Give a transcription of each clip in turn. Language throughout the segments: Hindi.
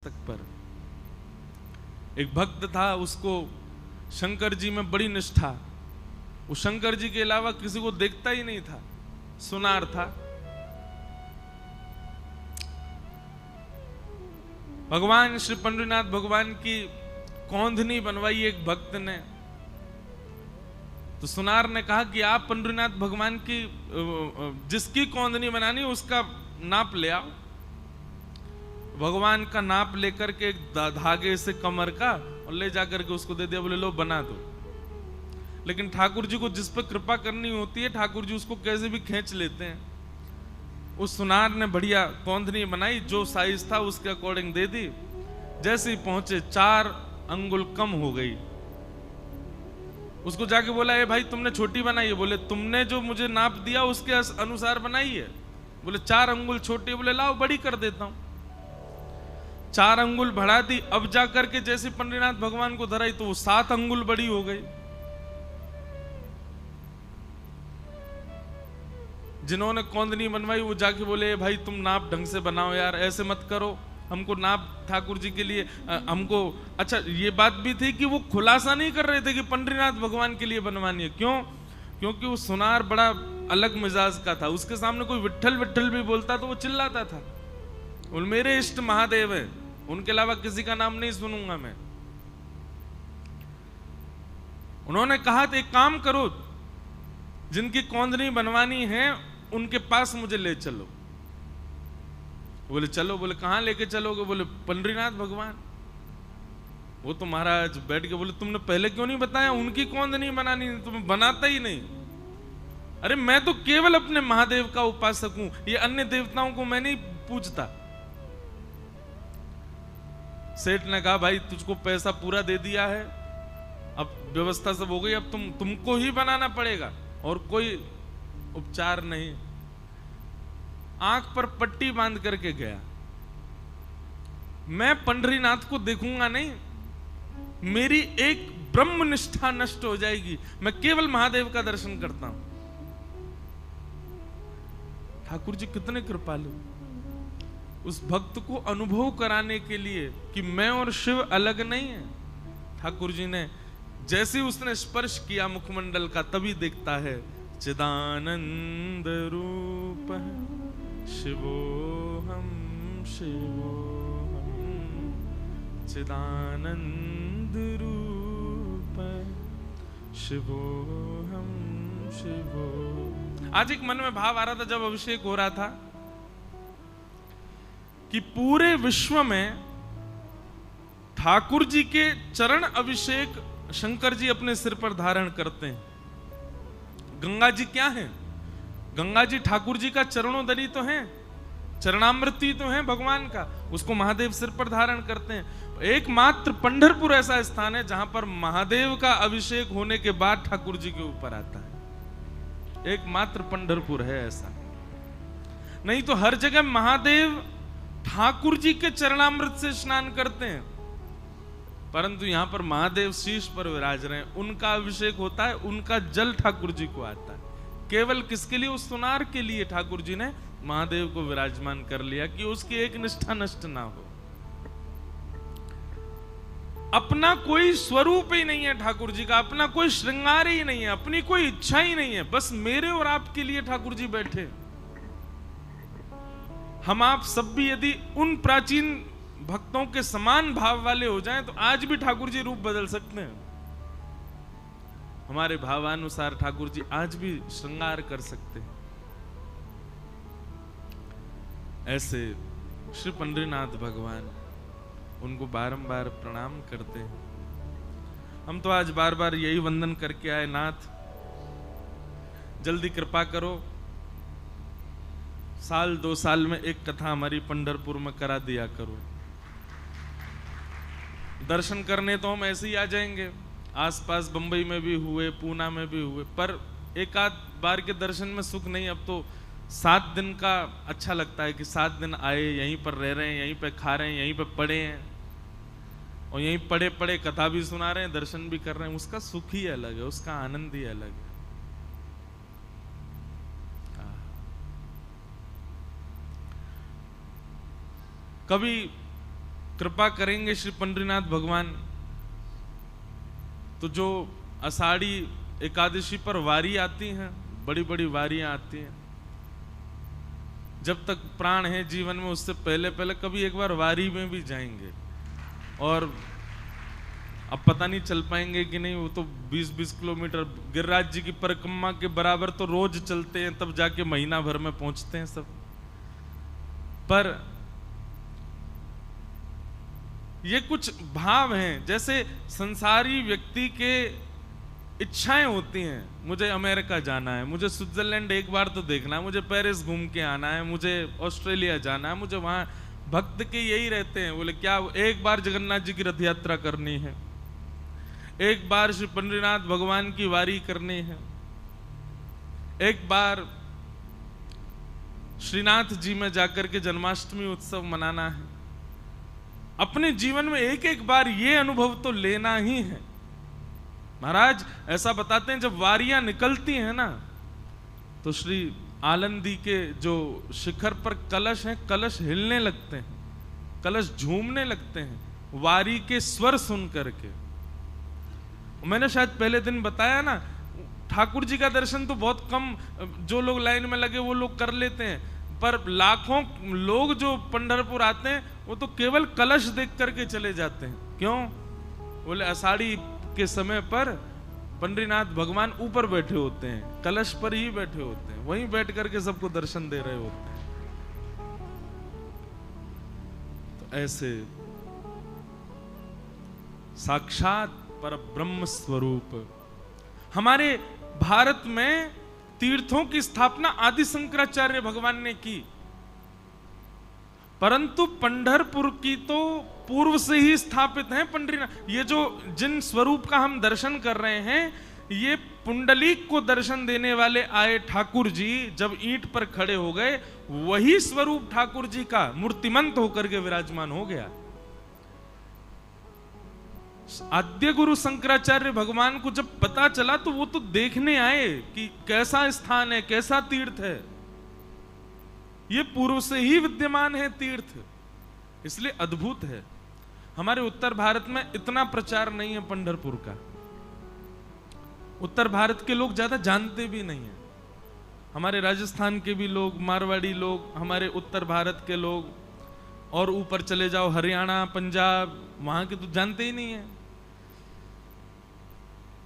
तक पर एक भक्त था, उसको शंकर जी में बड़ी निष्ठा। वो शंकर जी के अलावा किसी को देखता ही नहीं था, सुनार था। भगवान श्री पंडरीनाथ भगवान की कौंधनी बनवाई एक भक्त ने। तो सुनार ने कहा कि आप पंडरीनाथ भगवान की जिसकी कौंधनी बनानी उसका नाप ले आओ। भगवान का नाप लेकर के एक धागे से कमर का और ले जाकर के उसको दे दिया, बोले लो बना दो। लेकिन ठाकुर जी को जिस पर कृपा करनी होती है, ठाकुर जी उसको कैसे भी खींच लेते हैं। उस सुनार ने बढ़िया कौंधनी बनाई, जो साइज था उसके अकॉर्डिंग दे दी। जैसे ही पहुंचे 4 अंगुल कम हो गई। उसको जाके बोला, ए भाई तुमने छोटी बनाई है। बोले तुमने जो मुझे नाप दिया उसके अनुसार बनाई है। बोले 4 अंगुल छोटी। बोले लाओ बड़ी कर देता हूं। 4 अंगुल बढ़ा दी। अब जाकर के जैसे पंडरीनाथ भगवान को धराई तो वो 7 अंगुल बड़ी हो गई। जिन्होंने कौंधनी बनवाई वो जाके बोले, भाई तुम नाप ढंग से बनाओ यार, ऐसे मत करो, हमको नाप ठाकुर जी के लिए हमको। अच्छा ये बात भी थी कि वो खुलासा नहीं कर रहे थे कि पंडरीनाथ भगवान के लिए बनवानी है। क्यों? क्योंकि वो सुनार बड़ा अलग मिजाज का था। उसके सामने कोई विट्ठल विट्ठल भी बोलता तो वो चिल्लाता था, वो मेरे इष्ट महादेव है, उनके अलावा किसी का नाम नहीं सुनूंगा मैं। उन्होंने कहा तो एक काम करो, जिनकी कौंधनी बनवानी है उनके पास मुझे ले चलो। बोले चलो। बोले कहां लेके चलोगे? बोले पंडरीनाथ भगवान। वो तो महाराज बैठ के बोले, तुमने पहले क्यों नहीं बताया? उनकी कौंधनी बनानी, तुम बनाता ही नहीं। अरे मैं तो केवल अपने महादेव का उपासक हूं, ये अन्य देवताओं को मैं नहीं पूजता। सेठ ने कहा, भाई तुझको पैसा पूरा दे दिया है, अब व्यवस्था सब हो गई, अब तुमको ही बनाना पड़ेगा और कोई उपचार नहीं। आंख पर पट्टी बांध करके गया। मैं पंडरीनाथ को देखूंगा नहीं, मेरी एक ब्रह्म निष्ठा नष्ट हो जाएगी, मैं केवल महादेव का दर्शन करता हूं। ठाकुर जी कितने कृपालु। उस भक्त को अनुभव कराने के लिए कि मैं और शिव अलग नहीं है, ठाकुर जी ने जैसे उसने स्पर्श किया मुखमंडल का, तभी देखता है चिदानंद रूप शिवोहम शिवोहम चिदानंद रूप शिवोहम शिवो। आज एक मन में भाव आ रहा था जब अभिषेक हो रहा था कि पूरे विश्व में ठाकुर जी के चरण अभिषेक शंकर जी अपने सिर पर धारण करते हैं। गंगा जी क्या है? गंगा जी ठाकुर जी का चरणोदरी तो है, चरणामृति तो है भगवान का, उसको महादेव सिर पर धारण करते हैं। एकमात्र पंढरपुर ऐसा स्थान है जहां पर महादेव का अभिषेक होने के बाद ठाकुर जी के ऊपर आता है। एकमात्र पंढरपुर है ऐसा, नहीं तो हर जगह महादेव ठाकुर जी के चरणामृत से स्नान करते हैं। परंतु यहां पर महादेव शीश पर विराज रहे हैं, उनका अभिषेक होता है, उनका जल ठाकुर जी को आता है। केवल किसके लिए? उस सुनार के लिए ठाकुर जी ने महादेव को विराजमान कर लिया कि उसकी एक निष्ठा नष्ट ना हो। अपना कोई स्वरूप ही नहीं है ठाकुर जी का, अपना कोई श्रृंगार ही नहीं है, अपनी कोई इच्छा ही नहीं है, बस मेरे और आपके लिए ठाकुर जी बैठे। हम आप सब भी यदि उन प्राचीन भक्तों के समान भाव वाले हो जाएं तो आज भी ठाकुर जी रूप बदल सकते हैं। हमारे भावानुसार ठाकुर जी आज भी श्रृंगार कर सकते हैं। ऐसे श्री पंडरीनाथ भगवान, उनको बारंबार प्रणाम करते हैं। हम तो आज बार बार यही वंदन करके आए, नाथ जल्दी कृपा करो, साल 2 साल में एक कथा हमारी पंढरपुर में करा दिया करो। दर्शन करने तो हम ऐसे ही आ जाएंगे, आसपास बंबई में भी हुए, पूना में भी हुए, पर एक आध बार के दर्शन में सुख नहीं। अब तो 7 दिन का अच्छा लगता है कि 7 दिन आए, यहीं पर रह रहे हैं, यहीं पर खा रहे हैं, यहीं पर पढ़े हैं और यहीं पढ़े पढ़े कथा भी सुना रहे हैं, दर्शन भी कर रहे हैं। उसका सुख ही अलग है, उसका आनंद ही अलग है। कभी कृपा करेंगे श्री पंडरीनाथ भगवान, तो जो आषाढ़ी एकादशी पर वारी आती हैं, बड़ी बड़ी वारियां आती हैं, जब तक प्राण है जीवन में उससे पहले पहले कभी एक बार वारी में भी जाएंगे। और अब पता नहीं चल पाएंगे कि नहीं, वो तो 20-20 किलोमीटर गिरिराज जी की परिक्रमा के बराबर तो रोज चलते हैं, तब जाके महीना भर में पहुंचते हैं सब। पर ये कुछ भाव हैं, जैसे संसारी व्यक्ति के इच्छाएं होती हैं, मुझे अमेरिका जाना है, मुझे स्विट्जरलैंड एक बार तो देखना है, मुझे पेरिस घूम के आना है, मुझे ऑस्ट्रेलिया जाना है, मुझे वहां। भक्त के यही रहते हैं, बोले क्या एक बार जगन्नाथ जी की रथ यात्रा करनी है, एक बार श्री पंडरीनाथ भगवान की वारी करनी है, एक बार श्रीनाथ जी में जाकर के जन्माष्टमी उत्सव मनाना है। अपने जीवन में एक एक बार ये अनुभव तो लेना ही है। महाराज ऐसा बताते हैं, जब वारियां निकलती हैं ना, तो श्री आलंदी के जो शिखर पर कलश हैं, कलश हिलने लगते हैं, कलश झूमने लगते हैं, वारी के स्वर सुन करके। मैंने शायद पहले दिन बताया ना, ठाकुर जी का दर्शन तो बहुत कम जो लोग लाइन में लगे वो लोग कर लेते हैं, पर लाखों लोग जो पंढरपुर आते हैं वो तो केवल कलश देख करके चले जाते हैं। क्यों? बोले आषाढ़ी के समय पर पंडरीनाथ भगवान ऊपर बैठे होते हैं, कलश पर ही बैठे होते हैं, वहीं बैठ करके सबको दर्शन दे रहे होते हैं। तो ऐसे साक्षात पर ब्रह्म स्वरूप हमारे भारत में तीर्थों की स्थापना आदि शंकराचार्य भगवान ने की, परंतु पंढरपुर की तो पूर्व से ही स्थापित है पंडरीनाथ। ये जो जिन स्वरूप का हम दर्शन कर रहे हैं, ये पुंडलीक को दर्शन देने वाले आए ठाकुर जी जब ईंट पर खड़े हो गए, वही स्वरूप ठाकुर जी का मूर्तिमंत होकर के विराजमान हो गया। आद्य गुरु शंकराचार्य भगवान को जब पता चला तो वो तो देखने आए कि कैसा स्थान है, कैसा तीर्थ है। ये पूर्व से ही विद्यमान है तीर्थ, इसलिए अद्भुत है। हमारे उत्तर भारत में इतना प्रचार नहीं है पंढरपुर का, उत्तर भारत के लोग ज्यादा जानते भी नहीं है। हमारे राजस्थान के भी लोग, मारवाड़ी लोग, हमारे उत्तर भारत के लोग, और ऊपर चले जाओ हरियाणा, पंजाब, वहां के तो जानते ही नहीं है।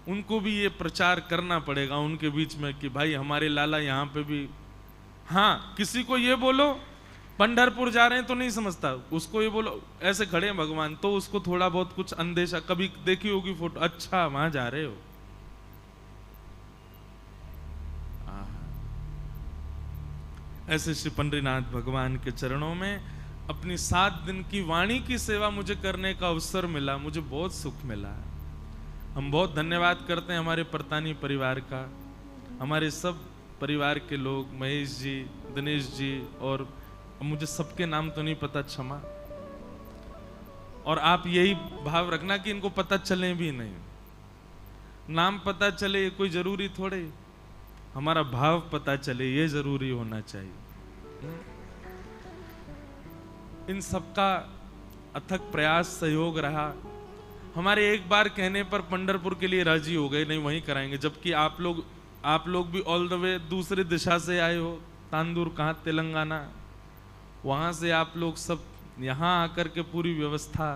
उनको भी ये प्रचार करना पड़ेगा उनके बीच में कि भाई हमारे लाला यहाँ पे भी। हाँ, किसी को ये बोलो पंढरपुर जा रहे हैं तो नहीं समझता, उसको ये बोलो ऐसे खड़े हैं भगवान, तो उसको थोड़ा बहुत कुछ अंदेशा, कभी देखी होगी फोटो, अच्छा वहां जा रहे हो। ऐसे श्री पंडरीनाथ भगवान के चरणों में अपनी 7 दिन की वाणी की सेवा मुझे करने का अवसर मिला, मुझे बहुत सुख मिला। हम बहुत धन्यवाद करते हैं हमारे परतानी परिवार का, हमारे सब परिवार के लोग, महेश जी, दिनेश जी, और मुझे सबके नाम तो नहीं पता, क्षमा। और आप यही भाव रखना कि इनको पता चले भी नहीं, नाम पता चले ये कोई जरूरी थोड़े, हमारा भाव पता चले ये जरूरी होना चाहिए। इन सबका अथक प्रयास, सहयोग रहा। हमारे एक बार कहने पर पंढरपुर के लिए राजी हो गए, नहीं वहीं कराएंगे, जबकि आप लोग भी ऑल द वे दूसरी दिशा से आए हो, तांदूर कहाँ, तेलंगाना, वहां से आप लोग सब यहाँ आकर के पूरी व्यवस्था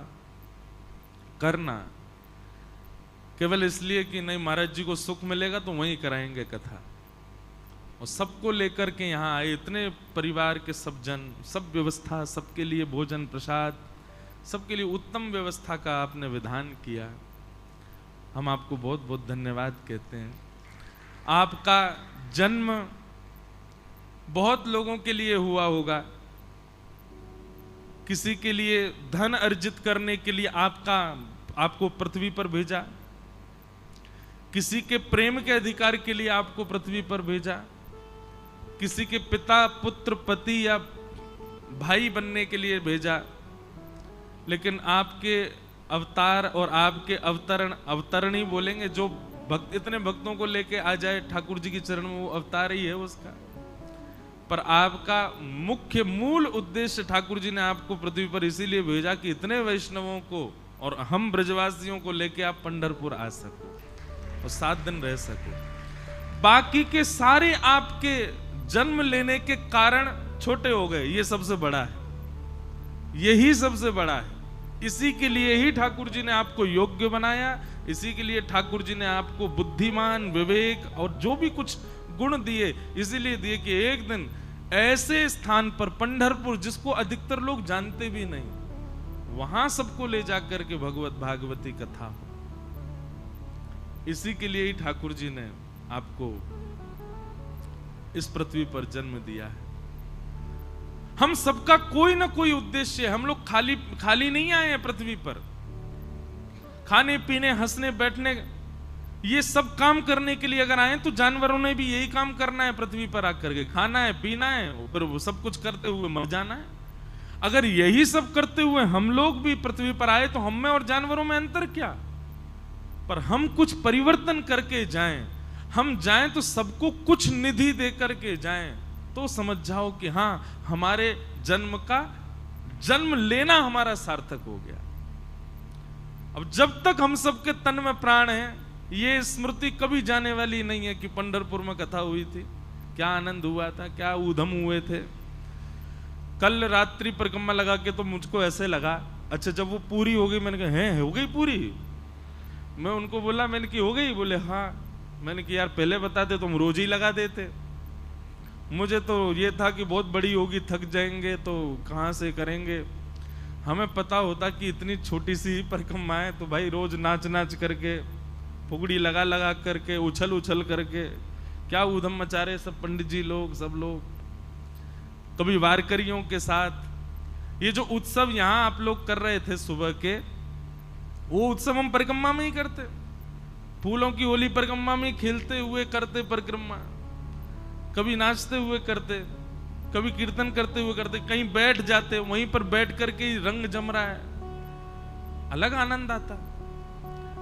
करना, केवल इसलिए कि नहीं महाराज जी को सुख मिलेगा तो वहीं कराएंगे कथा। और सबको लेकर के यहाँ आए, इतने परिवार के सब जन, सब व्यवस्था, सबके लिए भोजन प्रसाद, सबके लिए उत्तम व्यवस्था का आपने विधान किया। हम आपको बहुत बहुत धन्यवाद कहते हैं। आपका जन्म बहुत लोगों के लिए हुआ होगा, किसी के लिए धन अर्जित करने के लिए आपको पृथ्वी पर भेजा, किसी के प्रेम के अधिकार के लिए आपको पृथ्वी पर भेजा, किसी के पिता, पुत्र, पति या भाई बनने के लिए भेजा। लेकिन आपके अवतार और आपके अवतरण ही बोलेंगे, जो भक्त, इतने भक्तों को लेके आ जाए ठाकुर जी के चरण में, वो अवतार ही है उसका। पर आपका मुख्य मूल उद्देश्य ठाकुर जी ने आपको पृथ्वी पर इसीलिए भेजा कि इतने वैष्णवों को और हम ब्रजवासियों को लेके आप पंढरपुर आ सको और 7 दिन रह सको। बाकी के सारे आपके जन्म लेने के कारण छोटे हो गए, ये सबसे बड़ा है, यही सबसे बड़ा है। इसी के लिए ही ठाकुर जी ने आपको योग्य बनाया, इसी के लिए ठाकुर जी ने आपको बुद्धिमान, विवेक और जो भी कुछ गुण दिए, इसीलिए दिए कि एक दिन ऐसे स्थान पर पंढरपुर, जिसको अधिकतर लोग जानते भी नहीं, वहां सबको ले जाकर के भगवत भागवती कथा हो। इसी के लिए ही ठाकुर जी ने आपको इस पृथ्वी पर जन्म दिया है। हम सबका कोई ना कोई उद्देश्य है। हम लोग खाली नहीं आए हैं पृथ्वी पर। खाने पीने, हंसने बैठने, ये सब काम करने के लिए अगर आए तो जानवरों ने भी यही काम करना है पृथ्वी पर आकर के, खाना है, पीना है, फिर वो सब कुछ करते हुए मर जाना है। अगर यही सब करते हुए हम लोग भी पृथ्वी पर आए तो हम में और जानवरों में अंतर क्या? पर हम कुछ परिवर्तन करके जाएं, हम जाएं तो सबको कुछ निधि दे करके जाएं, तो समझ जाओ कि हाँ, हमारे जन्म लेना हमारा सार्थक हो गया। अब जब तक हम सबके तन में प्राण है, ये स्मृति कभी जाने वाली नहीं है कि पंढरपुर में कथा हुई थी, क्या आनंद हुआ था, क्या ऊधम हुए थे। कल रात्रि परिक्रमा लगा के तो मुझको ऐसे लगा, अच्छा जब वो पूरी हो गई, मैंने कहा है हो गई पूरी? मैं उनको बोला, मैंने की हो गई? बोले हाँ। मैंने कि यार पहले बताते तो हम रोज ही लगा देते। मुझे तो ये था कि बहुत बड़ी होगी, थक जाएंगे तो कहाँ से करेंगे। हमें पता होता कि इतनी छोटी सी परिक्रमा है तो भाई रोज नाच नाच करके, फुगड़ी लगा लगा करके, उछल उछल करके क्या ऊधम मचा रहे सब पंडित जी लोग, सब लोग, कभी वारकरियों के साथ। ये जो उत्सव यहाँ आप लोग कर रहे थे सुबह के, वो उत्सव हम परिक्रमा में ही करते। फूलों की होली परिक्रमा में खेलते हुए करते परिक्रमा, कभी नाचते हुए करते, कभी कीर्तन करते हुए करते, कहीं बैठ जाते, वहीं पर बैठ करके ही रंग जम रहा है, अलग आनंद आता।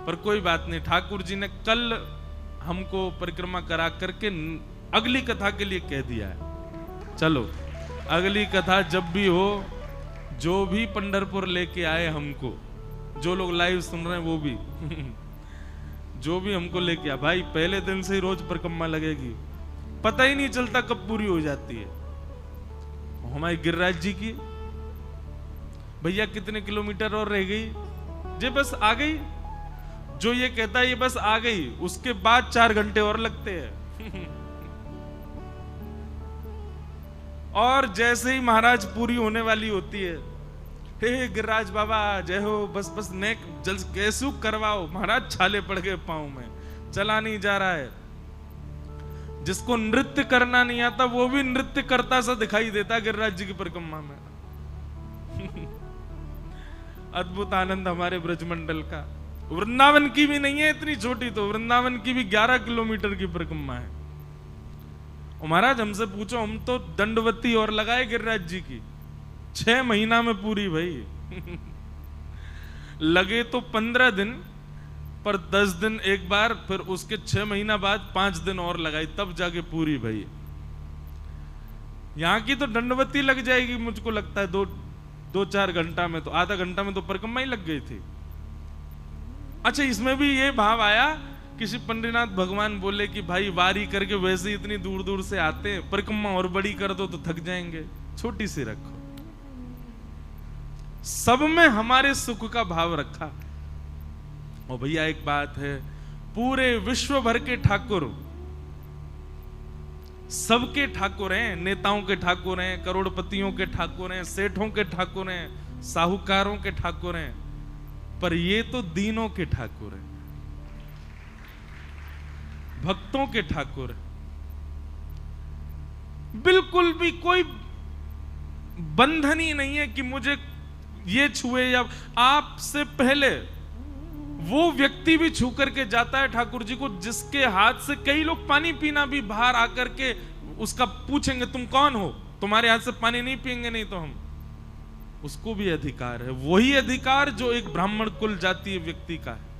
पर कोई बात नहीं, ठाकुर जी ने कल हमको परिक्रमा करा करके अगली कथा के लिए कह दिया है। चलो अगली कथा जब भी हो, जो भी पंढरपुर लेके आए हमको, जो लोग लाइव सुन रहे हैं वो भी जो भी हमको लेके आ भाई, पहले दिन से ही रोज परिक्रमा लगेगी, पता ही नहीं चलता कब पूरी हो जाती है। हमारे गिरिराज जी की, भैया कितने किलोमीटर और रह गई? जे बस आ गई। जो ये कहता है ये बस आ गई, उसके बाद 4 घंटे और लगते हैं और जैसे ही महाराज पूरी होने वाली होती है, हे गिरिराज बाबा जय हो, बस बस नेक जल कैसु करवाओ। महाराज छाले पड़ गए पांव में, चला नहीं जा रहा है। जिसको नृत्य करना नहीं आता वो भी नृत्य करता सा दिखाई देता गिरिराज जी की परिक्रमा में अद्भुत आनंद हमारे ब्रजमंडल का। वृंदावन की भी नहीं है इतनी छोटी, तो वृंदावन की भी 11 किलोमीटर की परिक्रमा है। और महाराज हमसे पूछो, हम तो दंडवती और लगाए गिरिराज जी की, 6 महीना में पूरी भाई लगे तो 15 दिन, पर 10 दिन एक बार, फिर उसके 6 महीना बाद 5 दिन और लगाई, तब जाके पूरी भाई। यहां की तो दंडवती लग जाएगी मुझको लगता है 2-4 घंटा में, तो आधा घंटा में तो परिक्रमा ही लग गई थी। अच्छा, इसमें भी ये भाव आया, किसी पंडितनाथ भगवान बोले कि भाई वारी करके वैसे ही इतनी दूर दूर से आते हैं, परिक्रमा और बड़ी कर दो तो थक जाएंगे, छोटी सी रखो। सब में हमारे सुख का भाव रखा। और भैया एक बात है, पूरे विश्व भर के ठाकुर, सबके ठाकुर हैं, नेताओं के ठाकुर हैं, करोड़पतियों के ठाकुर हैं, सेठों के ठाकुर हैं, साहूकारों के ठाकुर हैं, पर ये तो दीनों के ठाकुर हैं, भक्तों के ठाकुर हैं। बिल्कुल भी कोई बंधन ही नहीं है कि मुझे ये छुए, या आपसे पहले वो व्यक्ति भी छू करके जाता है ठाकुर जी को, जिसके हाथ से कई लोग पानी पीना भी बाहर आकर के उसका पूछेंगे तुम कौन हो, तुम्हारे हाथ से पानी नहीं पिएंगे नहीं तो हम, उसको भी अधिकार है, वही अधिकार जो एक ब्राह्मण कुल जातीय व्यक्ति का है।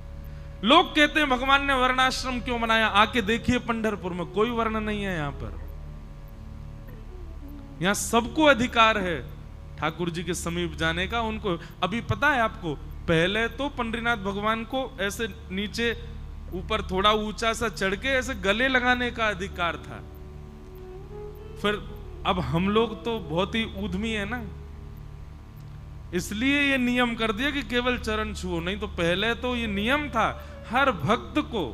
लोग कहते हैं भगवान ने वर्णाश्रम क्यों बनाया, आके देखिए पंढरपुर में कोई वर्ण नहीं है, यहां पर यहां सबको अधिकार है ठाकुर जी के समीप जाने का। उनको अभी पता है आपको, पहले तो पंडरीनाथ भगवान को ऐसे नीचे ऊपर थोड़ा ऊंचा सा चढ़ के ऐसे गले लगाने का अधिकार था। फिर अब हम लोग तो बहुत ही उद्यमी है ना, इसलिए ये नियम कर दिया कि केवल चरण छुओ। नहीं तो पहले तो ये नियम था हर भक्त को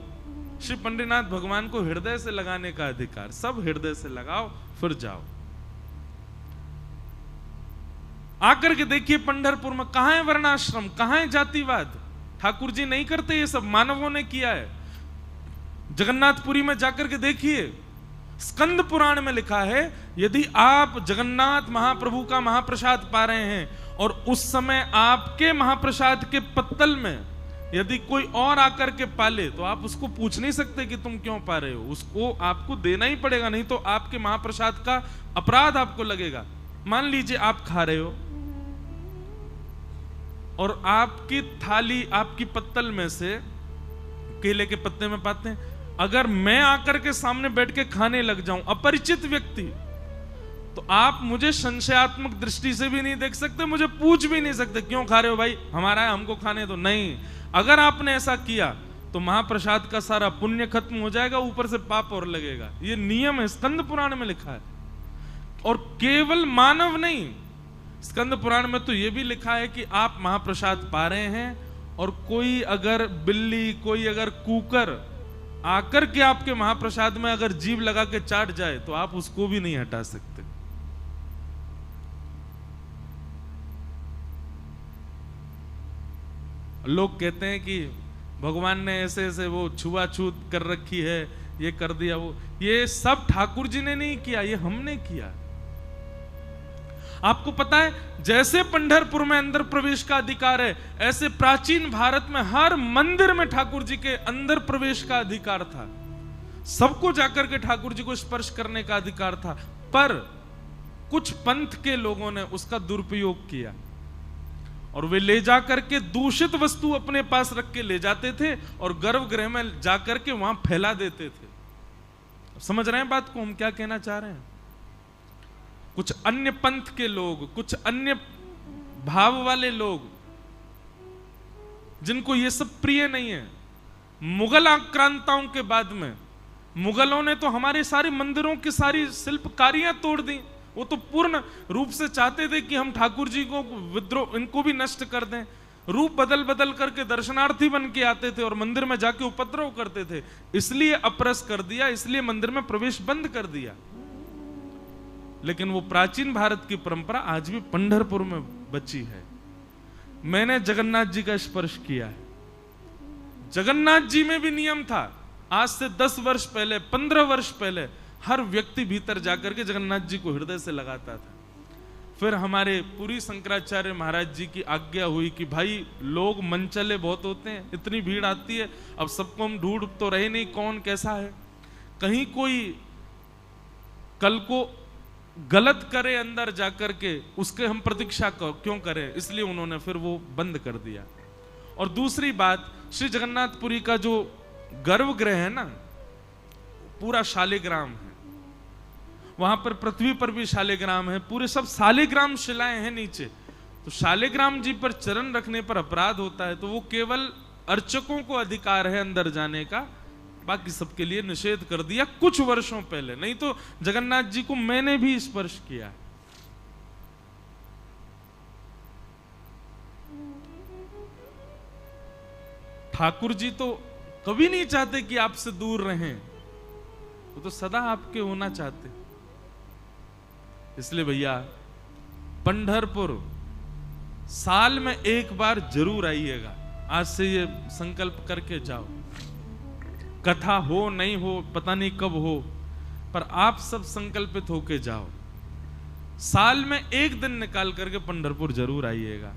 श्री पंडरीनाथ भगवान को हृदय से लगाने का अधिकार। सब हृदय से लगाओ फिर जाओ। आकर के देखिए पंढरपुर में कहां है वर्णाश्रम, कहां है जातिवाद। ठाकुर जी नहीं करते, ये सब मानवों ने किया है। जगन्नाथपुरी में जाकर के देखिए, स्कंद पुराण में लिखा है, यदि आप जगन्नाथ महाप्रभु का महाप्रसाद पा रहे हैं और उस समय आपके महाप्रसाद के पत्तल में यदि कोई और आकर के पाले तो आप उसको पूछ नहीं सकते कि तुम क्यों पा रहे हो, उसको आपको देना ही पड़ेगा, नहीं तो आपके महाप्रसाद का अपराध आपको लगेगा। मान लीजिए आप खा रहे हो और आपकी थाली, आपकी पत्तल में से केले के पत्ते में पाते हैं, अगर मैं आकर के सामने बैठ के खाने लग जाऊं, अपरिचित व्यक्ति, तो आप मुझे संशयात्मक दृष्टि से भी नहीं देख सकते, मुझे पूछ भी नहीं सकते क्यों खा रहे हो भाई, हमारा है हमको खाने दो। नहीं, अगर आपने ऐसा किया तो महाप्रसाद का सारा पुण्य खत्म हो जाएगा, ऊपर से पाप और लगेगा। ये नियम है, स्कंद पुराण में लिखा है। और केवल मानव नहीं, स्कंद पुराण में तो यह भी लिखा है कि आप महाप्रसाद पा रहे हैं और कोई अगर बिल्ली, कोई अगर कुकर आकर के आपके महाप्रसाद में अगर जीभ लगा के चाट जाए तो आप उसको भी नहीं हटा सकते। लोग कहते हैं कि भगवान ने ऐसे ऐसे वो छुआछूत कर रखी है, ये कर दिया वो, ये सब ठाकुर जी ने नहीं किया, ये हमने किया। आपको पता है, जैसे पंढरपुर में अंदर प्रवेश का अधिकार है, ऐसे प्राचीन भारत में हर मंदिर में ठाकुर जी के अंदर प्रवेश का अधिकार था। सबको जाकर के ठाकुर जी को स्पर्श करने का अधिकार था, पर कुछ पंथ के लोगों ने उसका दुरुपयोग किया और वे ले जाकर के दूषित वस्तु अपने पास रख के ले जाते थे और गर्भगृह में जाकर के वहां फैला देते थे। समझ रहे हैं बात को, हम क्या कहना चाह रहे हैं? कुछ अन्य पंथ के लोग, कुछ अन्य भाव वाले लोग, जिनको ये सब प्रिय नहीं है, मुगल आक्रांताओं के बाद में मुगलों ने तो हमारे सारे मंदिरों की सारी शिल्पकारियां तोड़ दी। वो तो पूर्ण रूप से चाहते थे कि हम ठाकुर जी को विद्रोह, इनको भी नष्ट कर दें। रूप बदल बदल करके दर्शनार्थी बन के आते थे और मंदिर में जाके उपद्रव करते थे, इसलिए अपरस कर दिया, इसलिए मंदिर में प्रवेश बंद कर दिया। लेकिन वो प्राचीन भारत की परंपरा आज भी पंढरपुर में बची है। मैंने जगन्नाथ जी का स्पर्श किया है। जगन्नाथ जी में भी नियम था, आज से 10 वर्ष पहले, 15 वर्ष पहले हर व्यक्ति भीतर जाकर के जगन्नाथ जी को हृदय से लगाता था। फिर हमारे पूरी शंकराचार्य महाराज जी की आज्ञा हुई कि भाई लोग मनचले बहुत होते हैं, इतनी भीड़ आती है, अब सबको हम ढूंढ तो रहे नहीं कौन कैसा है, कहीं कोई कल को गलत करे अंदर जाकर के, उसके हम प्रतीक्षा क्यों करें, इसलिए उन्होंने फिर वो बंद कर दिया। और दूसरी बात, श्री जगन्नाथपुरी का जो गर्भगृह है ना, पूरा शालिग्राम है, वहां पर पृथ्वी पर भी शालिग्राम है, पूरे सब शालिग्राम शिलाएं हैं नीचे। तो शालिग्राम जी पर चरण रखने पर अपराध होता है, तो वो केवल अर्चकों को अधिकार है अंदर जाने का, बाकी सबके लिए निषेध कर दिया कुछ वर्षों पहले। नहीं तो जगन्नाथ जी को मैंने भी स्पर्श किया। ठाकुर जी तो कभी नहीं चाहते कि आपसे दूर रहें, वो तो सदा आपके होना चाहते। इसलिए भैया पंढरपुर साल में एक बार जरूर आइएगा। आज से ये संकल्प करके जाओ। कथा हो नहीं हो पता नहीं कब हो, पर आप सब संकल्पित होके जाओ। साल में एक दिन निकाल करके पंढरपुर जरूर आइएगा।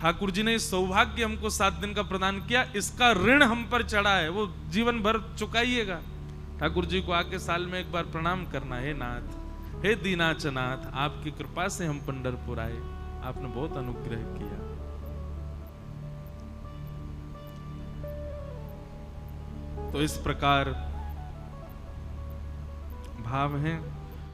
ठाकुर जी ने सौभाग्य हमको 7 दिन का प्रदान किया, इसका ऋण हम पर चढ़ा है, वो जीवन भर चुकाइएगा। ठाकुर जी को आके साल में एक बार प्रणाम करना, हे नाथ, हे दीनाचनाथ, आपकी कृपा से हम पंढरपुर आए, आपने बहुत अनुग्रह किया। तो इस प्रकार भाव है।